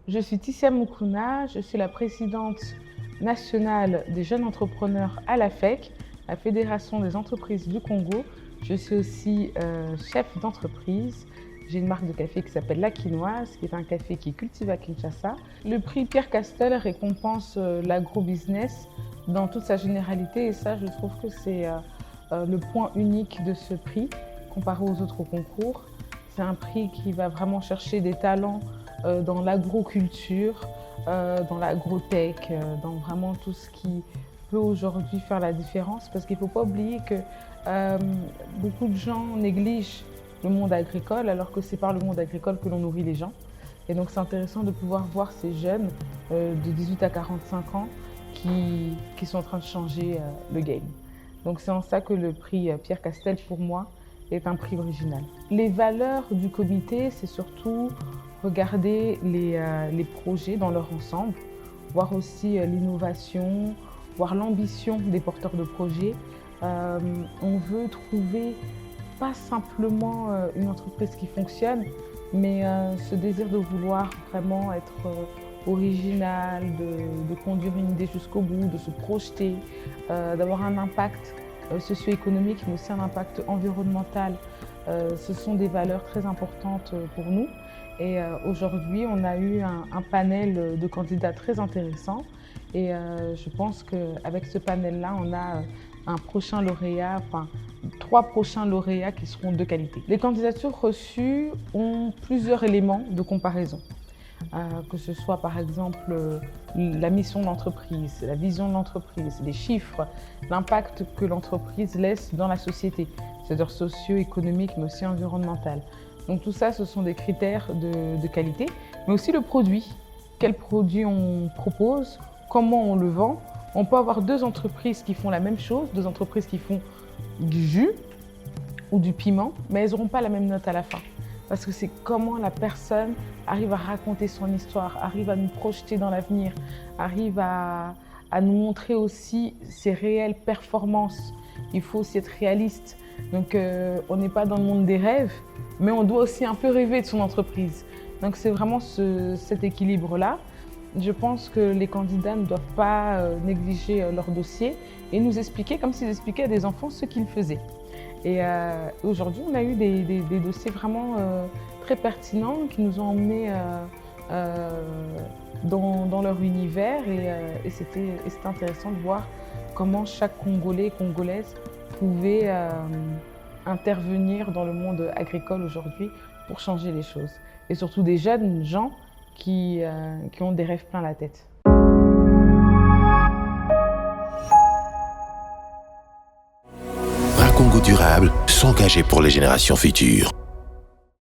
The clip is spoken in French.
Je suis Tissia Moukouna, je suis la présidente nationale des jeunes entrepreneurs à la FEC, la Fédération des entreprises du Congo. Je suis aussi chef d'entreprise. J'ai une marque de café qui s'appelle La Quinoise, qui est un café qui est cultivé à Kinshasa. Le prix Pierre Castel récompense l'agro-business dans toute sa généralité et ça, je trouve que c'est le point unique de ce prix comparé aux autres concours. C'est un prix qui va vraiment chercher des talents dans l'agroculture, dans l'agrotech, dans vraiment tout ce qui peut aujourd'hui faire la différence. Parce qu'il ne faut pas oublier que beaucoup de gens négligent le monde agricole alors que c'est par le monde agricole que l'on nourrit les gens. Et donc c'est intéressant de pouvoir voir ces jeunes de 18 à 45 ans qui sont en train de changer le game. Donc c'est en ça que le prix Pierre Castel, pour moi, est un prix original. Les valeurs du comité, c'est surtout regarder les projets dans leur ensemble, voir aussi l'innovation, voir l'ambition des porteurs de projets. On veut trouver pas simplement une entreprise qui fonctionne, mais ce désir de vouloir vraiment être original, de conduire une idée jusqu'au bout, de se projeter, d'avoir un impact socio-économique, mais aussi un impact environnemental. Ce sont des valeurs très importantes pour nous. Et aujourd'hui, on a eu un panel de candidats très intéressant. Et je pense qu'avec ce panel-là, on a un prochain lauréat, enfin 3 prochains lauréats qui seront de qualité. Les candidatures reçues ont plusieurs éléments de comparaison. Que ce soit par exemple la mission de l'entreprise, la vision de l'entreprise, les chiffres, l'impact que l'entreprise laisse dans la société, c'est-à-dire socio-économique mais aussi environnemental. Donc tout ça, ce sont des critères de qualité, mais aussi le produit. Quel produit on propose, comment on le vend. On peut avoir 2 entreprises qui font la même chose, 2 entreprises qui font du jus ou du piment, mais elles n'auront pas la même note à la fin. Parce que c'est comment la personne arrive à raconter son histoire, arrive à nous projeter dans l'avenir, arrive à nous montrer aussi ses réelles performances. Il faut aussi être réaliste. Donc on n'est pas dans le monde des rêves, mais on doit aussi un peu rêver de son entreprise. Donc c'est vraiment cet équilibre-là. Je pense que les candidats ne doivent pas négliger leur dossier et nous expliquer, comme s'ils expliquaient à des enfants, ce qu'ils faisaient. Et aujourd'hui, on a eu des dossiers vraiment très pertinents qui nous ont emmenés dans leur univers et c'était intéressant de voir comment chaque Congolais et Congolaise pouvait intervenir dans le monde agricole aujourd'hui pour changer les choses. Et surtout des jeunes gens qui ont des rêves plein la tête. Un Congo durable, s'engager pour les générations futures.